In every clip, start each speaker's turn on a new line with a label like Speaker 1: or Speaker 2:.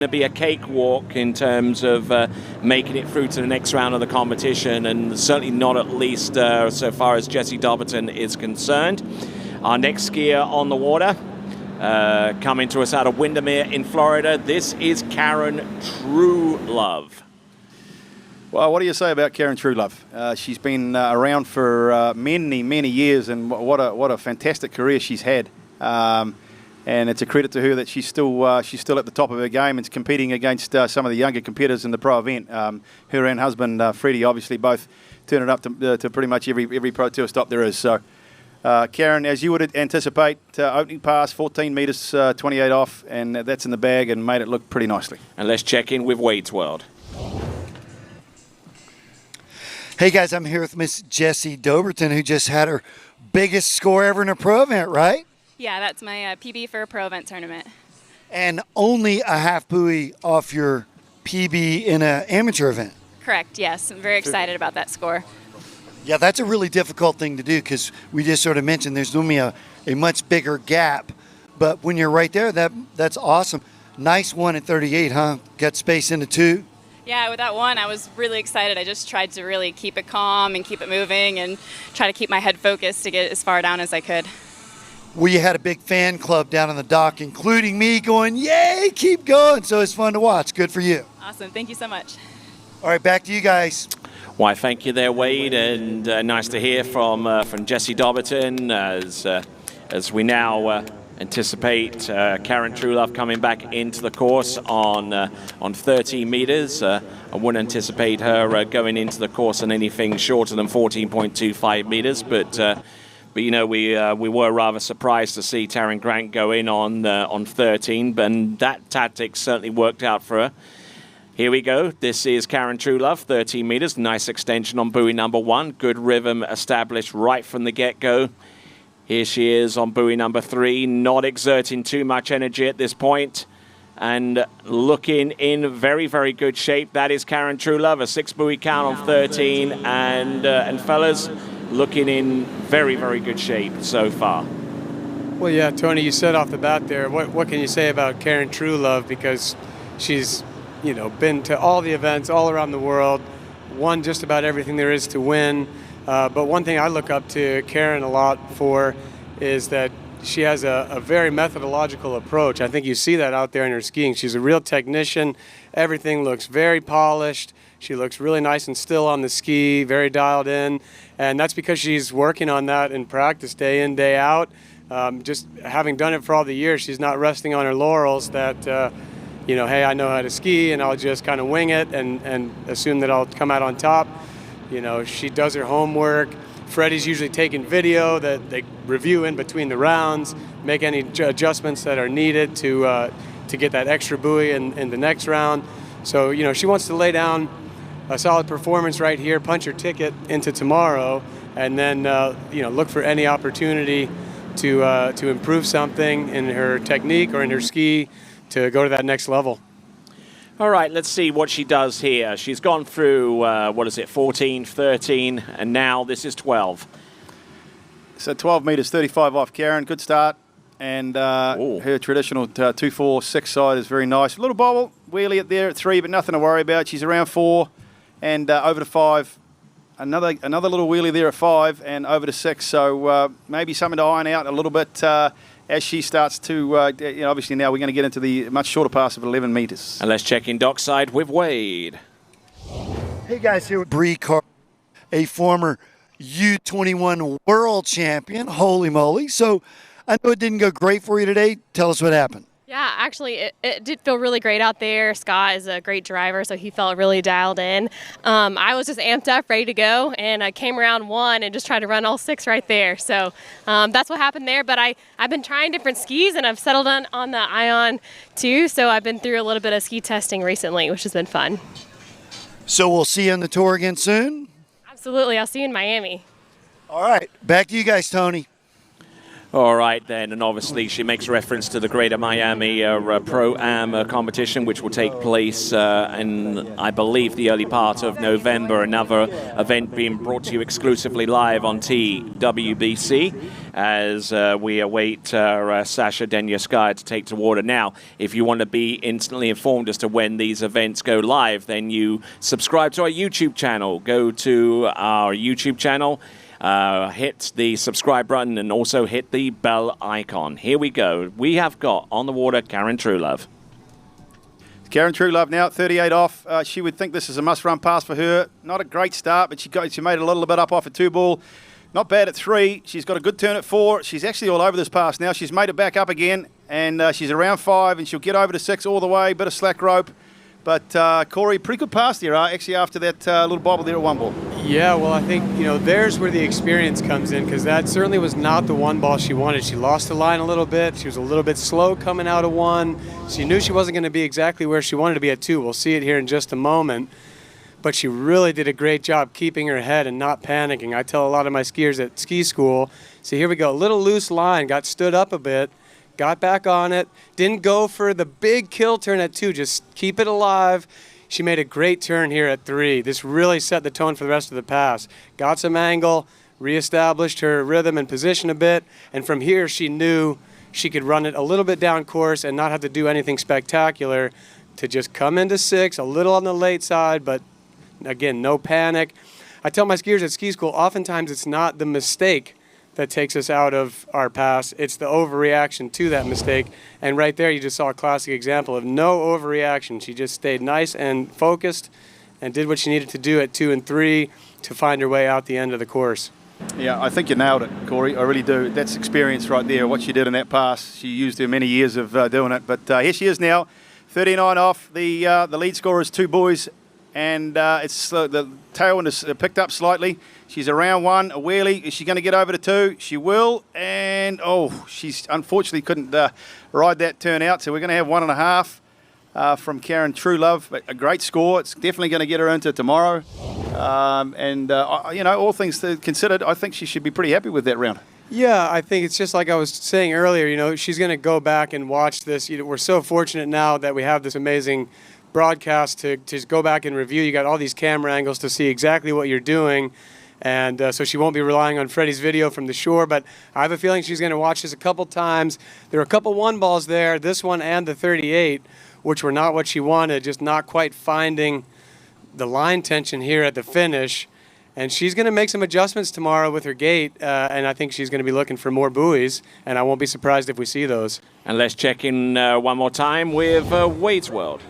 Speaker 1: to be a cakewalk in terms of making it through to the next round of the competition, and certainly not at least so far as Jessie Dobberton is concerned. Our next skier on the water, coming to us out of Windermere in Florida, this is Karen Truelove.
Speaker 2: Well, what do you say about Karen Truelove? She's been around for many years, and what a fantastic career she's had. And it's a credit to her that she's still at the top of her game and competing against some of the younger competitors in the pro event. Her and husband Freddie obviously both turn it up to pretty much every Pro Tour stop there is. So, Karen, as you would anticipate, opening pass 14 metres 28 off, and that's in the bag and made it look pretty nicely.
Speaker 1: And let's check in with Wade's World.
Speaker 3: Hey guys, I'm here with Miss Jessie Dobberton, who just had her biggest score ever in a pro event, right?
Speaker 4: Yeah, that's my PB for a pro event tournament.
Speaker 3: And only a half buoy off your PB in an amateur event.
Speaker 4: Correct, yes. I'm very excited about that score.
Speaker 3: Yeah, that's a really difficult thing to do because we just sort of mentioned there's normally a much bigger gap. But when you're right there, that's awesome. Nice one at 38, huh? Got space into two.
Speaker 4: Yeah, with that one, I was really excited. I just tried to really keep it calm and keep it moving and try to keep my head focused to get as far down as I could.
Speaker 3: We had a big fan club down on the dock, including me, going, yay, keep going. So it's fun to watch. Good for you.
Speaker 4: Awesome. Thank you so much.
Speaker 3: All right, back to you guys.
Speaker 1: Why, thank you there, Wade, and nice to hear from Jessie Dobberton as we now anticipate Karen Truelove coming back into the course on 13 meters. I wouldn't anticipate her going into the course on anything shorter than 14.25 meters, but you know, we were rather surprised to see Taryn Grant go in on 13, and that tactic certainly worked out for her. Here we go. This is Karen Truelove, 13 meters. Nice extension on buoy number 1. Good rhythm established right from the get-go. Here she is on buoy number 3, not exerting too much energy at this point, and looking in very, very good shape. That is Karen Truelove, a 6-buoy count on 13, and fellas, looking in very, very good shape so far.
Speaker 5: Well, yeah, Tony, you said off the bat there, what can you say about Karen Truelove? Because she's, you know, been to all the events all around the world, won just about everything there is to win. But one thing I look up to Karen a lot for is that she has a very methodological approach. I think you see that out there in her skiing. She's a real technician. Everything looks very polished. She looks really nice and still on the ski, very dialed in. And that's because she's working on that in practice day in, day out. Just having done it for all the years, she's not resting on her laurels that, you know, hey, I know how to ski and I'll just kind of wing it and assume that I'll come out on top. You know, she does her homework. Freddie's usually taking video that they review in between the rounds, make any adjustments that are needed to get that extra buoy in the next round. So, you know, she wants to lay down a solid performance right here, punch her ticket into tomorrow, and then, you know, look for any opportunity to improve something in her technique or in her ski to go to that next level.
Speaker 1: All right, let's see what she does here. She's gone through, 14, 13, and now this is 12.
Speaker 2: So 12 metres 35 off Karen, good start. And her traditional 2-4-6 side is very nice. A little bobble, wheelie at there at 3, but nothing to worry about. She's around 4 and over to 5. Another little wheelie there at 5 and over to 6. So maybe something to iron out a little bit as she starts to, you know, obviously now we're going to get into the much shorter pass of 11 metres.
Speaker 1: And let's check in dockside with Wade.
Speaker 3: Hey guys, here with Bree Carr, a former U21 world champion. Holy moly. So I know it didn't go great for you today. Tell us what happened.
Speaker 6: Yeah, actually, it did feel really great out there. Scott is a great driver, so he felt really dialed in. I was just amped up, ready to go, and I came around 1 and just tried to run all 6 right there. So that's what happened there. But I've been trying different skis, and I've settled on the Ion too. So I've been through a little bit of ski testing recently, which has been fun.
Speaker 3: So we'll see you on the tour again soon?
Speaker 6: Absolutely. I'll see you in Miami.
Speaker 3: All right. Back to you guys, Tony.
Speaker 1: All right, then, and obviously she makes reference to the Greater Miami Pro-Am competition, which will take place in, I believe, the early part of November. Another event being brought to you exclusively live on TWBC as we await Sasha Danisheuskaya to take to water. Now, if you want to be instantly informed as to when these events go live, then you subscribe to our YouTube channel. Go to our YouTube channel. Hit the subscribe button and also hit the bell icon. Here we go. We have got on the water Karen Truelove.
Speaker 2: Karen Truelove now at 38 off. She would think this is a must-run pass for her. Not a great start, but she made it a little bit up off a 2-ball. Not bad at 3. She's got a good turn at 4. She's actually all over this pass now. She's made it back up again, and she's around 5, and she'll get over to 6 all the way. Bit of slack rope. But, Corey, pretty good pass there, actually, after that little bobble there at 1 ball.
Speaker 5: Yeah, well, I think, there's where the experience comes in, because that certainly was not the 1 ball she wanted. She lost the line a little bit. She was a little bit slow coming out of 1. She knew she wasn't going to be exactly where she wanted to be at 2. We'll see it here in just a moment. But she really did a great job keeping her head and not panicking. I tell a lot of my skiers at ski school, see, here we go, a little loose line, got stood up a bit, got back on it, didn't go for the big kill turn at 2, just keep it alive. She made a great turn here at 3. This really set the tone for the rest of the pass. Got some angle, reestablished her rhythm and position a bit, and from here she knew she could run it a little bit down course and not have to do anything spectacular to just come into 6, a little on the late side, but again, no panic. I tell my skiers at ski school, oftentimes it's not the mistake that takes us out of our pass. It's the overreaction to that mistake. And right there, you just saw a classic example of no overreaction. She just stayed nice and focused and did what she needed to do at 2 and 3 to find her way out the end of the course.
Speaker 2: Yeah, I think you nailed it, Corey. I really do. That's experience right there, what she did in that pass. She used her many years of doing it. But here she is now, 39 off. The lead scorer is 2 buoys. And it's the tailwind is picked up slightly. She's around 1, a wheelie. Is she going to get over to 2? She will. And, she's unfortunately couldn't ride that turn out. So we're going to have 1.5 from Karen Truelove. A great score. It's definitely going to get her into tomorrow. All things considered, I think she should be pretty happy with that round.
Speaker 5: Yeah, I think it's just like I was saying earlier, she's going to go back and watch this. We're so fortunate now that we have this amazing broadcast to go back and review. You got all these camera angles to see exactly what you're doing, and so she won't be relying on Freddie's video from the shore, but I have a feeling she's going to watch this a couple times. There are a couple 1 balls there, this one and the 38, which were not what she wanted, just not quite finding the line tension here at the finish, and she's going to make some adjustments tomorrow with her gait, and I think she's going to be looking for more buoys, and I won't be surprised if we see those. And
Speaker 1: let's check in one more time with Wade's World.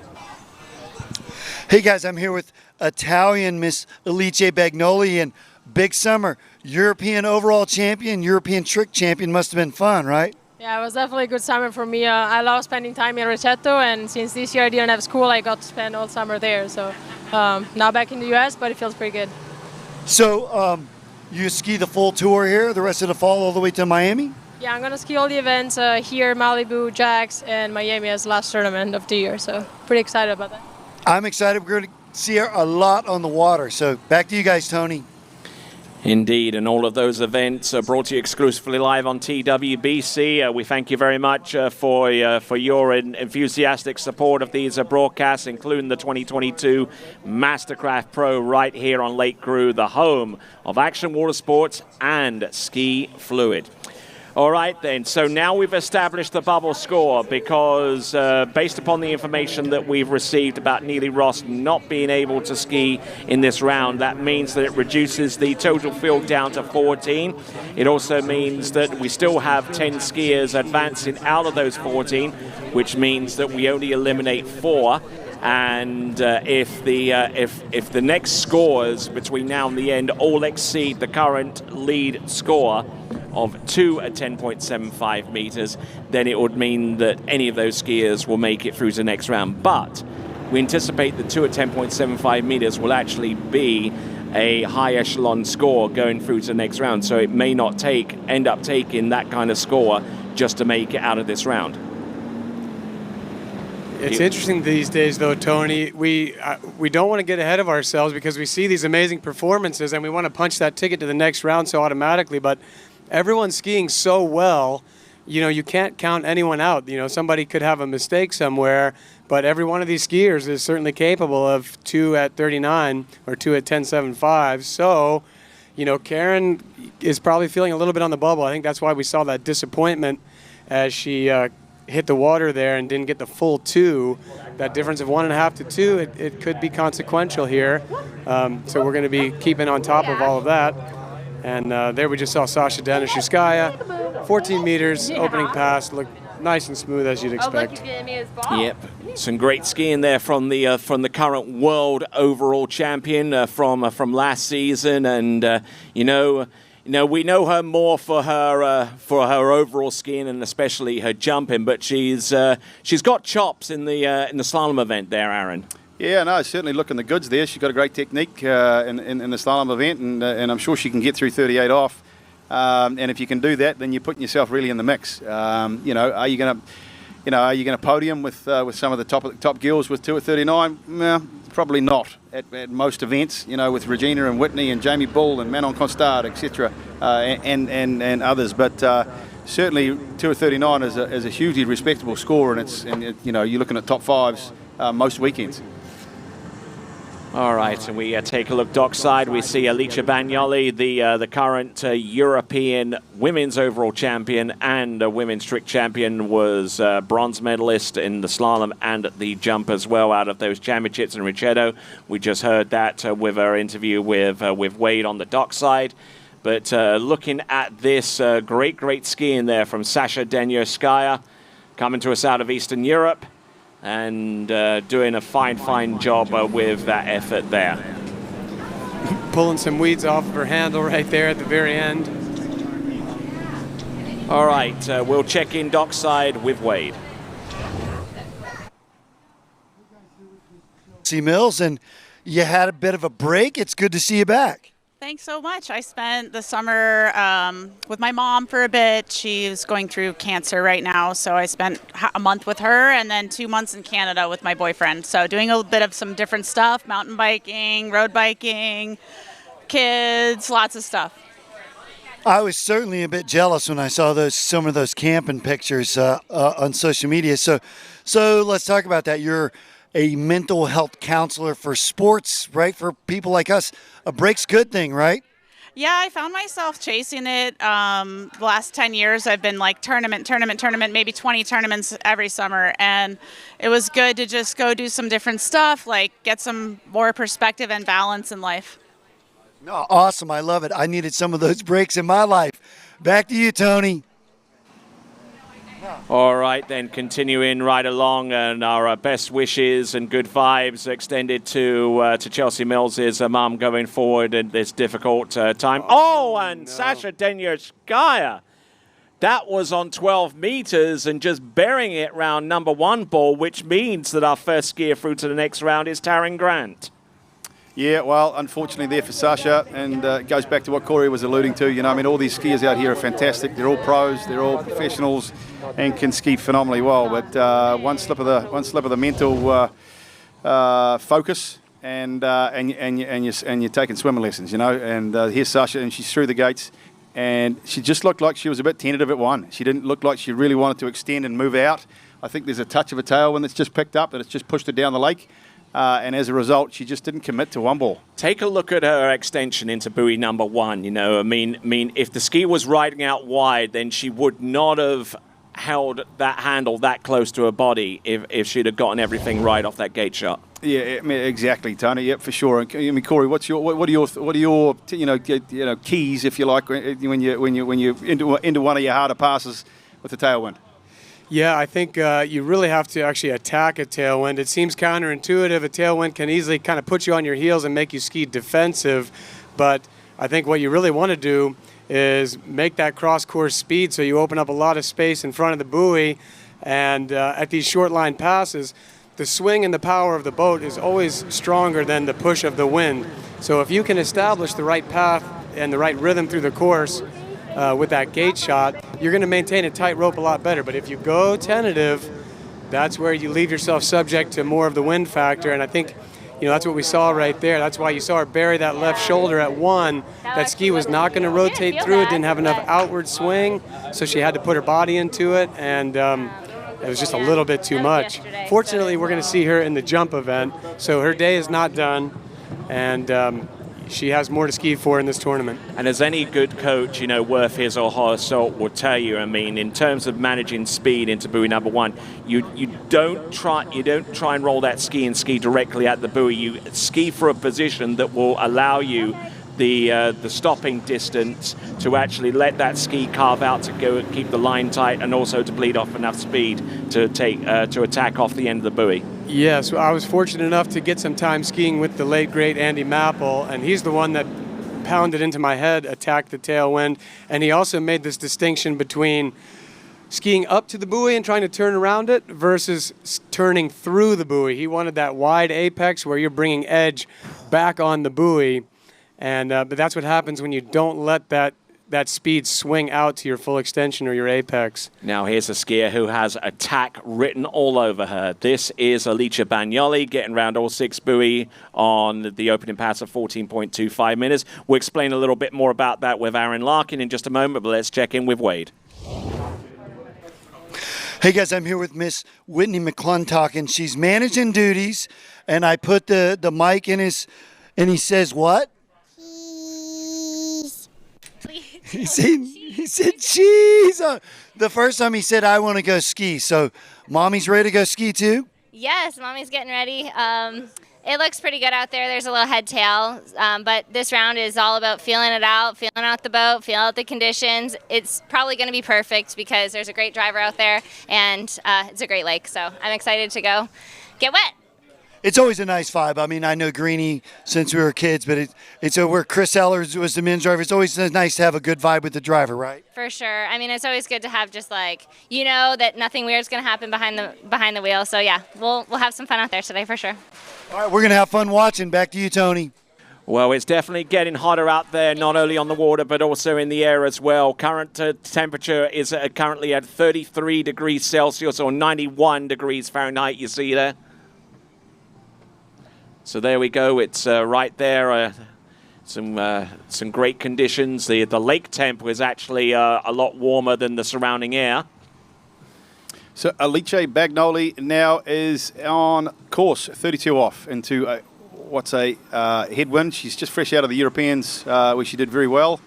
Speaker 3: Hey guys, I'm here with Italian Miss Alice Bagnoli, and big summer, European overall champion, European trick champion. Must have been fun, right?
Speaker 7: Yeah, it was definitely a good summer for me. I love spending time in Rocchetto, and since this year I didn't have school, I got to spend all summer there. So now back in the US, but it feels pretty good.
Speaker 3: So you ski the full tour here, the rest of the fall, all the way to Miami?
Speaker 7: Yeah, I'm going to ski all the events here, Malibu, Jax, and Miami as last tournament of the year. So pretty excited about that.
Speaker 3: I'm excited. We're going to see her a lot on the water. So back to you guys, Tony.
Speaker 1: Indeed, and all of those events are brought to you exclusively live on TWBC. We thank you very much for your enthusiastic support of these broadcasts, including the 2022 MasterCraft Pro right here on Lake Crew, the home of action water sports and ski fluid. All right, then. So now we've established the bubble score because based upon the information that we've received about Neely Ross not being able to ski in this round, that means that it reduces the total field down to 14. It also means that we still have 10 skiers advancing out of those 14, which means that we only eliminate 4. And if the next scores between now and the end all exceed the current lead score of 2 at 10.75 meters, then it would mean that any of those skiers will make it through to the next round. But we anticipate the 2 at 10.75 meters will actually be a high echelon score going through to the next round. So it may not end up taking that kind of score just to make it out of this round.
Speaker 5: It's interesting these days, though, Tony. We don't want to get ahead of ourselves because we see these amazing performances and we want to punch that ticket to the next round so automatically. But everyone's skiing so well, you know, you can't count anyone out. You know, somebody could have a mistake somewhere, but every one of these skiers is certainly capable of 2 at 39 or 2 at 10.75. So, you know, Karen is probably feeling a little bit on the bubble. I think that's why we saw that disappointment as she hit the water there and didn't get the full 2. That difference of 1.5 to 2, it could be consequential here. So we're going to be keeping on top of all of that. And there we just saw Sasha Danisheuskaya, 14 meters, opening pass, looked nice and smooth as you'd expect.
Speaker 1: Yep, some great skiing there from the current world overall champion from last season, and you know, we know her more for her overall skiing and especially her jumping, but she's got chops in the slalom event there, Aaron.
Speaker 2: Yeah, no, certainly looking the goods there. She's got a great technique in the slalom event, and I'm sure she can get through 38 off. And if you can do that, then you're putting yourself really in the mix. You know, are you going to podium with some of the top girls with 2 at 39? Well, probably not at most events. You know, with Regina and Whitney and Jamie Bull and Manon Constard, etc., and others. But certainly 2 at 39 is a hugely respectable score, and you know, you're looking at top 5s most weekends.
Speaker 1: All right, and we take a look dockside. We see Alicia Bagnoli, the current European women's overall champion and women's strict champion, was bronze medalist in the slalom and the jump as well out of those championships in Ricciardo. We just heard that with our interview with Wade on the dockside. But looking at this great skiing there from Sasha Danisheuskaya, coming to us out of Eastern Europe, and doing a fine job with that effort there.
Speaker 5: Pulling some weeds off of her handle right there at the very end.
Speaker 1: All right, we'll check in dockside with Wade.
Speaker 3: See Mills, and you had a bit of a break. It's good to see you back.
Speaker 8: Thanks so much. I spent the summer with my mom for a bit. She's going through cancer right now, so I spent a month with her and then 2 months in Canada with my boyfriend. So doing a bit of some different stuff, mountain biking, road biking, kids, lots of stuff.
Speaker 3: I was certainly a bit jealous when I saw some of those camping pictures on social media. So let's talk about that. You're a mental health counselor for sports, right? For people like us, a break's a good thing, right?
Speaker 8: Yeah, I found myself chasing it. The last 10 years, I've been like tournament, maybe 20 tournaments every summer. And it was good to just go do some different stuff, like get some more perspective and balance in life.
Speaker 3: No, awesome. I love it. I needed some of those breaks in my life. Back to you, Tony.
Speaker 1: All right, then continuing right along, and our best wishes and good vibes extended to Chelsea Mills' mum going forward in this difficult time. Oh, and no. Sasha Danisheuskaya. That was on 12 meters and just burying it round number 1 ball, which means that our first skier through to the next round is Taryn Grant.
Speaker 2: Yeah, well, unfortunately there for Sasha, and it goes back to what Corey was alluding to. You know, I mean, all these skiers out here are fantastic. They're all pros, they're all professionals, and can ski phenomenally well. But one slip of the mental focus, and you're taking swimming lessons. You know, and here's Sasha, and she's through the gates, and she just looked like she was a bit tentative at one. She didn't look like she really wanted to extend and move out. I think there's a touch of a tailwind that's just picked up, and it's just pushed her down the lake. And as a result, she just didn't commit to 1 ball.
Speaker 1: Take a look at her extension into buoy number 1. You know, I mean, if the ski was riding out wide, then she would not have held that handle that close to her body if she'd have gotten everything right off that gate shot.
Speaker 2: Yeah, I mean, exactly, Tony. Yep, for sure. I mean, Corey, what are your keys, if you like, when you into one of your harder passes with the tailwind?
Speaker 5: Yeah, I think you really have to actually attack a tailwind. It seems counterintuitive. A tailwind can easily kind of put you on your heels and make you ski defensive. But I think what you really want to do is make that cross-course speed so you open up a lot of space in front of the buoy. And at these short line passes, the swing and the power of the boat is always stronger than the push of the wind. So if you can establish the right path and the right rhythm through the course, with that gate shot, you're going to maintain a tight rope a lot better. But if you go tentative, that's where you leave yourself subject to more of the wind factor. And I think that's what we saw right there. That's why you saw her bury that left shoulder at 1. That ski was not going to rotate through. It didn't have enough outward swing, so she had to put her body into it, and it was just a little bit too much. Fortunately, we're going to see her in the jump event, so her day is not done, and she has more to ski for in this tournament.
Speaker 1: And as any good coach, worth his or her salt will tell you, in terms of managing speed into buoy number 1, you don't try and roll that ski and ski directly at the buoy. You ski for a position that will allow you the stopping distance to actually let that ski carve out to go and keep the line tight, and also to bleed off enough speed to to attack off the end of the buoy.
Speaker 5: Yes, I was fortunate enough to get some time skiing with the late, great Andy Mapple, and he's the one that pounded into my head, attacked the tailwind, and he also made this distinction between skiing up to the buoy and trying to turn around it versus turning through the buoy. He wanted that wide apex where you're bringing edge back on the buoy, and but that's what happens when you don't let that speed swing out to your full extension or your apex.
Speaker 1: Now here's a skier who has attack written all over her. This is Alice Bagnoli getting around all 6 buoy on the opening pass of 14.25 minutes. We'll explain a little bit more about that with Aaron Larkin in just a moment, but let's check in with Wade.
Speaker 3: Hey guys, I'm here with Miss Whitney McClintock, and she's managing duties, and I put the mic in his, and he says what? He said cheese. The first time he said, I want to go ski. So Mommy's ready to go ski too?
Speaker 9: Yes, Mommy's getting ready. It looks pretty good out there. There's a little head tail, but this round is all about feeling it out, feeling out the boat, feeling out the conditions. It's probably going to be perfect because there's a great driver out there, and it's a great lake. So I'm excited to go get wet.
Speaker 3: It's always a nice vibe. I mean, I know Greenie since we were kids, but it's where Chris Ellers was the men's driver. It's always nice to have a good vibe with the driver, right?
Speaker 9: For sure. I mean, it's always good to have just that nothing weird is going to happen behind the wheel. So yeah, we'll have some fun out there today for sure.
Speaker 3: All right, we're going to have fun watching. Back to you, Tony.
Speaker 1: Well, it's definitely getting hotter out there, not only on the water, but also in the air as well. Current temperature is currently at 33 degrees Celsius or 91 degrees Fahrenheit, you see there. So there we go. It's right there. Some great conditions. The lake temp was actually a lot warmer than the surrounding air.
Speaker 2: So Alice Bagnoli now is on course, 32 off into a headwind. She's just fresh out of the Europeans, where she did very well,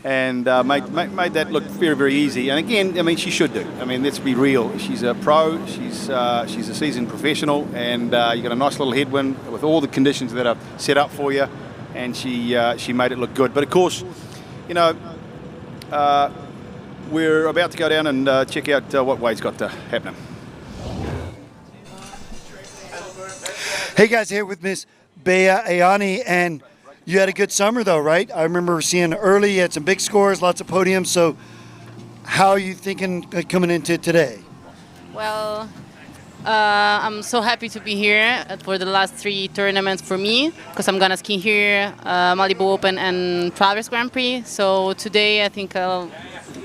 Speaker 2: and made that look very, very easy. And again, I mean, she should do. I mean, let's be real. She's a pro. She's a seasoned professional, and you got a nice little headwind with all the conditions that are set up for you, and she made it look good. But of course, we're about to go down and check out what Wade's got happening.
Speaker 3: Hey guys, here with Miss Bea Ayani, and you had a good summer though, right? I remember seeing early, you had some big scores, lots of podiums. So how are you thinking coming into today?
Speaker 10: Well, I'm so happy to be here for the last 3 tournaments for me, because I'm gonna ski here, Malibu Open and Traverse Grand Prix. So today I think I'm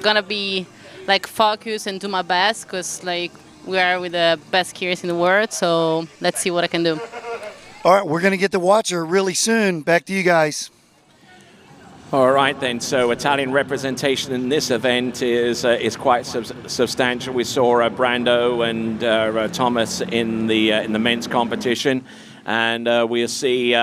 Speaker 10: gonna be focused and do my best, because we are with the best skiers in the world. So let's see what I can do.
Speaker 3: All right, we're going to get to watch her really soon. Back to you guys.
Speaker 1: All right, then. So Italian representation in this event is quite substantial. We saw Brando and Thomas in the men's competition, and we'll see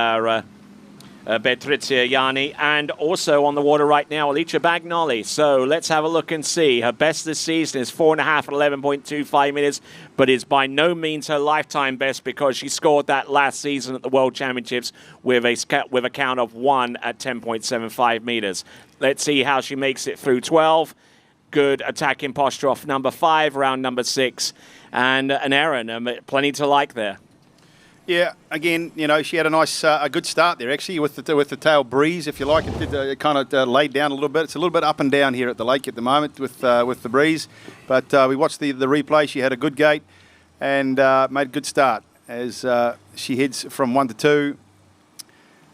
Speaker 1: Betrizia Yanni, and also on the water right now, Alice Bagnoli. So let's have a look and see. Her best this season is 4.5 at 11.25 minutes, but is by no means her lifetime best, because she scored that last season at the World Championships with a count of 1 at 10.75 meters. Let's see how she makes it through 12. Good attacking posture off number 5, round number 6, and an Aaron. Plenty to like there.
Speaker 2: Yeah, again, she had a good start there actually with the tail breeze, if you like. It kind of laid down a little bit. It's a little bit up and down here at the lake at the moment with the breeze, but we watched the replay. She had a good gate and made a good start as she heads from 1 to 2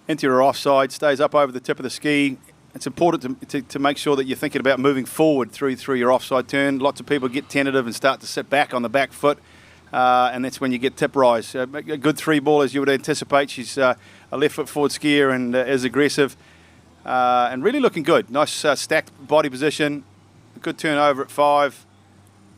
Speaker 2: into her offside, stays up over the tip of the ski. It's important to make sure that you're thinking about moving forward through your offside turn. Lots of people get tentative and start to sit back on the back foot. and that's when you get tip rise. A good 3-ball as you would anticipate. She's a left foot forward skier and is aggressive and really looking good. Nice stacked body position, good turnover at 5.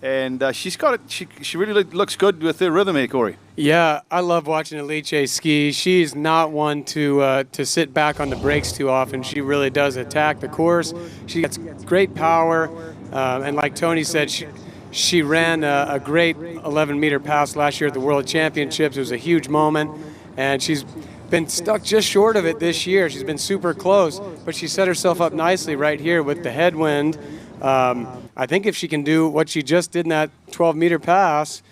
Speaker 2: And she's got it. She really looks good with her rhythm here, Corey.
Speaker 5: Yeah, I love watching Alice ski. She's not one to sit back on the brakes too often. She really does attack the course. She gets great power, and like Tony said, she ran a great 11-meter pass last year at the World Championships. It was a huge moment, and she's been stuck just short of it this year. She's been super close, but she set herself up nicely right here with the headwind. I think if she can do what she just did in that 12-meter pass,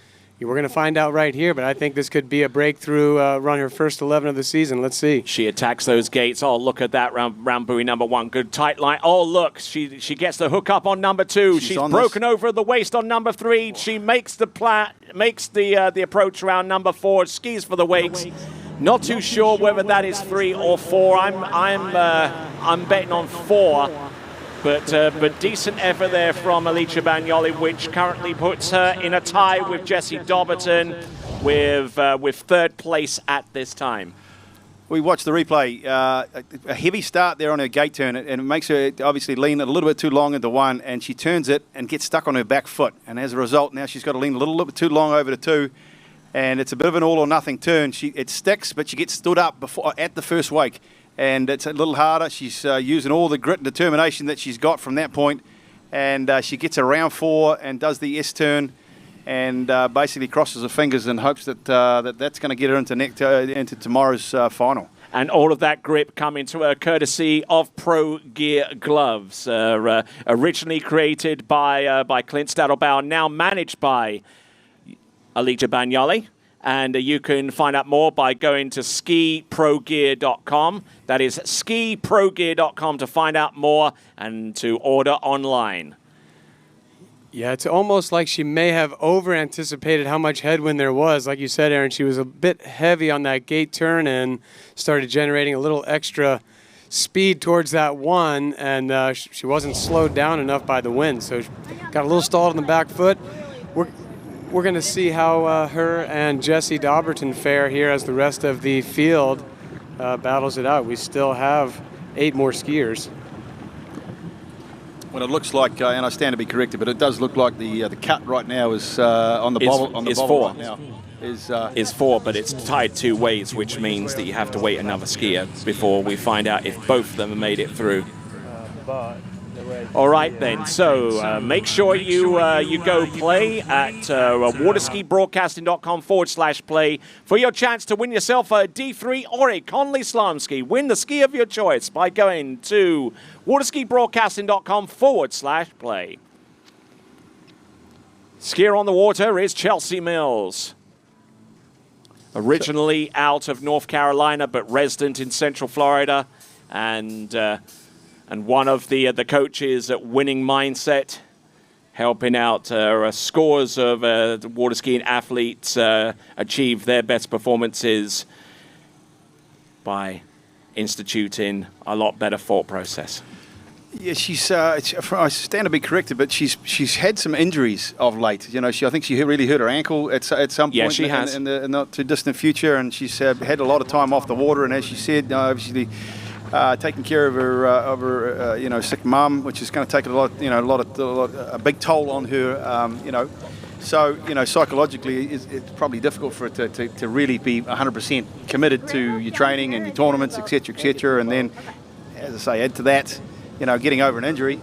Speaker 5: we're going to find out right here, but I think this could be a breakthrough run, her first 11 of the season. Let's see.
Speaker 1: She attacks those gates. Oh, look at that round buoy number 1. Good tight line. Oh, look, she gets the hook up on number 2. She's broken over the waist on number 3. She makes the approach around number 4. Skis for the wakes. Not too sure whether that is 3 or 4. I'm betting on 4. But decent effort there from Alicia Bagnoli, which currently puts her in a tie with Jessie Dobberton with 3rd place at this time.
Speaker 2: We watched the replay. A heavy start there on her gate turn, and it makes her obviously lean a little bit too long into 1, and she turns it and gets stuck on her back foot. And as a result, now she's got to lean a little bit too long over to 2, and it's a bit of an all-or-nothing turn. It sticks, but she gets stood up at the first wake. And it's a little harder. She's using all the grit and determination that she's got from that point. And she gets around 4 and does the S-turn and basically crosses her fingers and hopes that that's going to get her into tomorrow's final.
Speaker 1: And all of that grip coming to her courtesy of Pro Gear gloves, originally created by Clint Stadelbauer, now managed by Alicia Bagnoli. And you can find out more by going to skiprogear.com. That is skiprogear.com to find out more and to order online.
Speaker 5: Yeah, it's almost like she may have over-anticipated how much headwind there was. Like you said, Aaron, she was a bit heavy on that gate turn and started generating a little extra speed towards that 1, and she wasn't slowed down enough by the wind. So she got a little stalled on the back foot. We're going to see how her and Jessie Dobberton fare here as the rest of the field battles it out. We still have 8 more skiers.
Speaker 2: Well, it looks like, and I stand to be corrected, but it does look like the cut right now is on the bobble. On the bobble
Speaker 1: 4.
Speaker 2: Right now
Speaker 1: is 4, but it's tied 2 ways, which means that you have to wait another skier before we find out if both of them have made it through. All right, then. So make sure you go play at waterskibroadcasting.com/play for your chance to win yourself a D3 or a Conley slalom ski. Win the ski of your choice by going to waterskibroadcasting.com/play. Skier on the water is Chelsea Mills. Originally out of North Carolina, but resident in Central Florida, and one of the coaches at Winning Mindset, helping out scores of water skiing athletes achieve their best performances by instituting a lot better thought process.
Speaker 2: Yeah, she's. I stand to be corrected, but she's had some injuries of late. You know, I think she really hurt her ankle at some point.
Speaker 1: Yeah, she has.
Speaker 2: In the not too distant future, and she's had a lot of time off the water. And as she said, obviously. Taking care of her, sick mum, which is going to take a big toll on her, So, psychologically, it's probably difficult for her to really be 100% committed to your training and your tournaments, et cetera, and then, as I say, add to that, getting over an injury.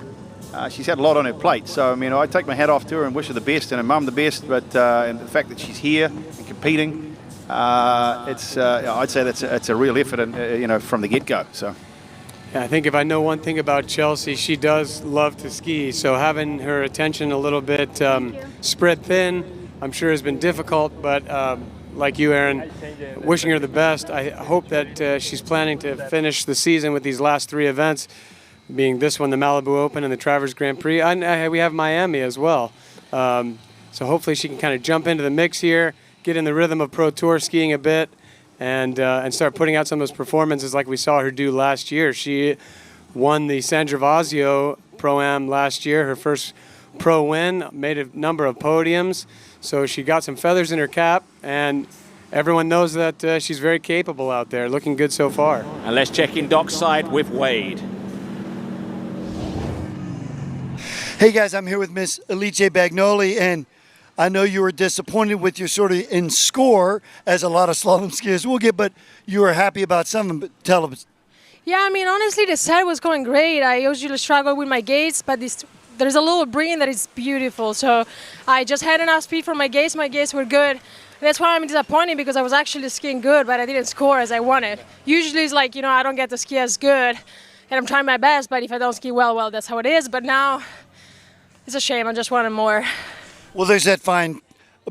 Speaker 2: She's had a lot on her plate, so I take my hat off to her and wish her the best, and her mum the best. But and the fact that she's here and competing. I'd say that's a real effort, and from the get-go. So,
Speaker 5: yeah, I think if I know one thing about Chelsea, she does love to ski. So having her attention a little bit spread thin, I'm sure has been difficult. But like you, Aaron, wishing her the best. I hope that she's planning to finish the season with these last 3 events, being this one, the Malibu Open, and the Travers Grand Prix. And we have Miami as well. So hopefully she can kind of jump into the mix here, get in the rhythm of Pro Tour skiing a bit, and start putting out some of those performances like we saw her do last year. She won the San Gervasio Pro-Am last year, her first pro win, made a number of podiums. So she got some feathers in her cap, and everyone knows that she's very capable out there, looking good so far.
Speaker 1: And let's check in dockside with Wade.
Speaker 3: Hey guys, I'm here with Miss Alice Bagnoli, and I know you were disappointed with your sort of in score, as a lot of slalom skiers will get, but you were happy about some of them. Tell us.
Speaker 7: Yeah, I mean, honestly, the set was going great. I usually struggle with my gates, but there's a little bream that is beautiful. So I just had enough speed for my gates. My gates were good. That's why I'm disappointed, because I was actually skiing good, but I didn't score as I wanted. Usually it's like, I don't get to ski as good, and I'm trying my best, but if I don't ski well, that's how it is. But now it's a shame. I just wanted more.
Speaker 3: Well, there's that fine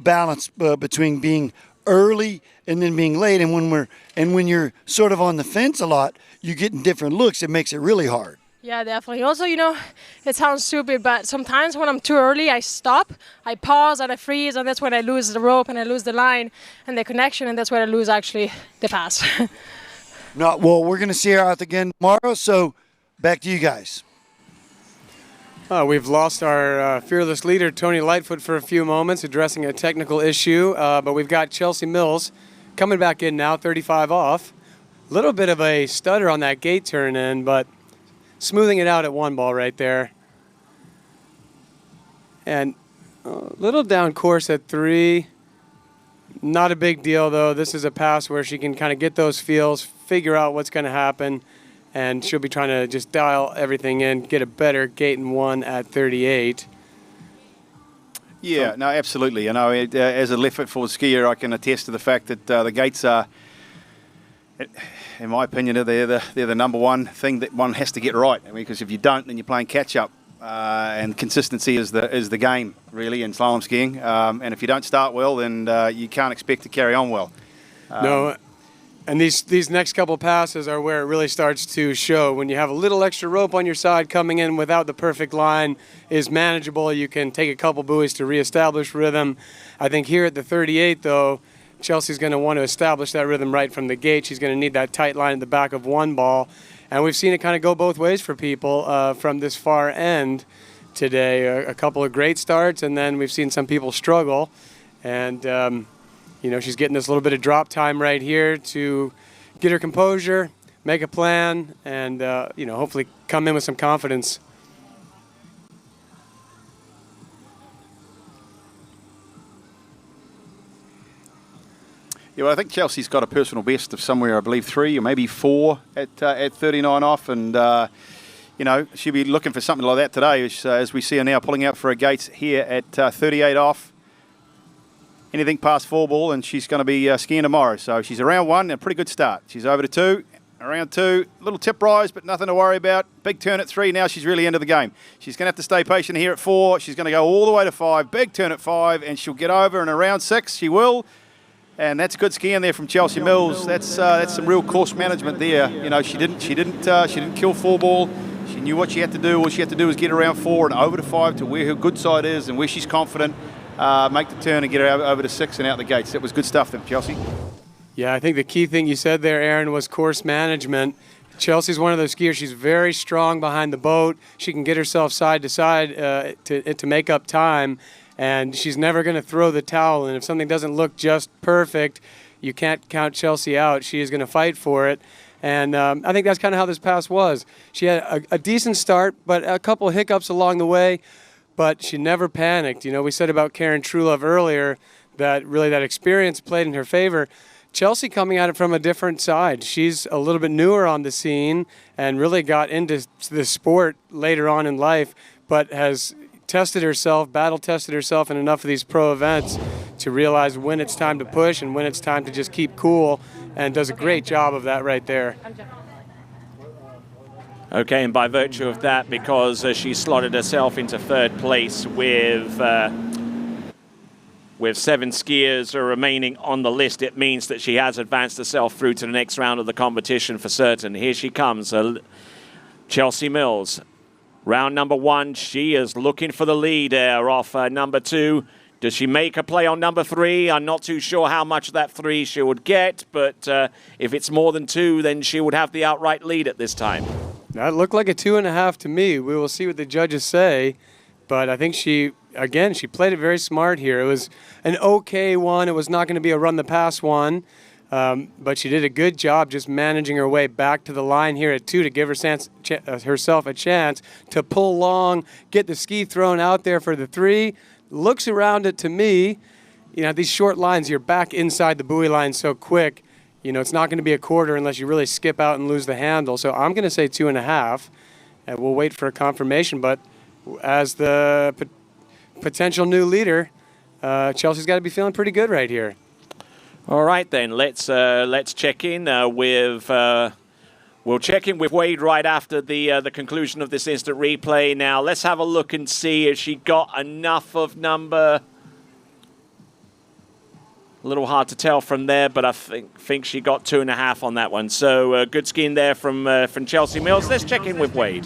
Speaker 3: balance between being early and then being late, and when you're sort of on the fence a lot, you get in different looks. It makes it really hard.
Speaker 7: Yeah, definitely. Also, it sounds stupid, but sometimes when I'm too early, I stop, I pause, and I freeze, and that's when I lose the rope and I lose the line and the connection, and that's when I lose actually the pass.
Speaker 3: Well, we're going to see her out again tomorrow, so back to you guys.
Speaker 5: We've lost our fearless leader, Tony Lightfoot, for a few moments, addressing a technical issue, but we've got Chelsea Mills coming back in now, 35 off. A little bit of a stutter on that gate turn in, but smoothing it out at one ball right there. And a little down course at 3. Not a big deal, though. This is a pass where she can kind of get those feels, figure out what's going to happen, and she'll be trying to just dial everything in, get a better gate in 1 at 38.
Speaker 2: Yeah, no, absolutely. As a left-foot forward skier, I can attest to the fact that the gates are, in my opinion, they're the number one thing that one has to get right. Because if you don't, then you're playing catch-up, and consistency is the game, really, in slalom skiing. And if you don't start well, then you can't expect to carry on well.
Speaker 5: No, and these next couple passes are where it really starts to show. When you have a little extra rope on your side, coming in without the perfect line is manageable. You can take a couple buoys to reestablish rhythm. I think here at the 38, though, Chelsea's going to want to establish that rhythm right from the gate. She's going to need that tight line at the back of one ball. And we've seen it kind of go both ways for people from this far end today. A couple of great starts, and then we've seen some people struggle. And, she's getting this little bit of drop time right here to get her composure, make a plan, and, hopefully come in with some confidence.
Speaker 2: Yeah, well, I think Chelsea's got a personal best of somewhere, I believe, 3 or maybe 4 at 39 off, and she'll be looking for something like that today, as we see her now pulling out for her gates here at 38 off. Anything past 4 ball, and she's going to be skiing tomorrow. So she's around 1, and a pretty good start. She's over to 2, around 2, little tip rise, but nothing to worry about. Big turn at 3. Now she's really into the game. She's going to have to stay patient here at 4. She's going to go all the way to 5. Big turn at 5, and she'll get over, and around 6 she will. And that's good skiing there from Chelsea Mills. That's some real course management there. She didn't kill 4 ball. She knew what she had to do. All she had to do was get around 4 and over to 5 to where her good side is and where she's confident. Make the turn and get her over to 6 and out the gates. That was good stuff then, Chelsea.
Speaker 5: Yeah, I think the key thing you said there, Aaron, was course management. Chelsea's one of those skiers. She's very strong behind the boat. She can get herself side to side to make up time. And she's never going to throw the towel. And if something doesn't look just perfect, you can't count Chelsea out. She is going to fight for it. And I think that's kind of how this pass was. She had a decent start, but a couple of hiccups along the way. But she never panicked. We said about Karen Truelove earlier that really that experience played in her favor. Chelsea coming at it from a different side. She's a little bit newer on the scene and really got into the sport later on in life, but has battle tested herself in enough of these pro events to realize when it's time to push and when it's time to just keep cool, and does a great job of that right there.
Speaker 1: Okay, and by virtue of that, because she slotted herself into 3rd place with 7 skiers remaining on the list, it means that she has advanced herself through to the next round of the competition for certain. Here she comes, Chelsea Mills. Round number 1, she is looking for the lead off number 2. Does she make a play on number 3? I'm not too sure how much of that 3 she would get, but if it's more than 2, then she would have the outright lead at this time.
Speaker 5: That looked like a 2.5 to me. We will see what the judges say, But I think she played it very smart here. It was an okay one. It was not going to be a run-the-pass one. But she did a good job just managing her way back to the line here at 2 to give herself a chance to pull long, get the ski thrown out there for the 3. Looks around it to me. You know, these short lines, you're back inside the buoy line so quick. You know, it's not going to be a quarter unless you really skip out and lose the handle. So I'm going to say 2.5, and we'll wait for a confirmation. But as the potential new leader, Chelsea's got to be feeling pretty good right here.
Speaker 1: All right, then let's check in with. We'll check in with Wade right after the conclusion of this instant replay. Now let's have a look and see if she got enough of number. A little hard to tell from there, but I think she got 2.5 on that one. So good skiing there from Chelsea Mills. Let's check in with Wade.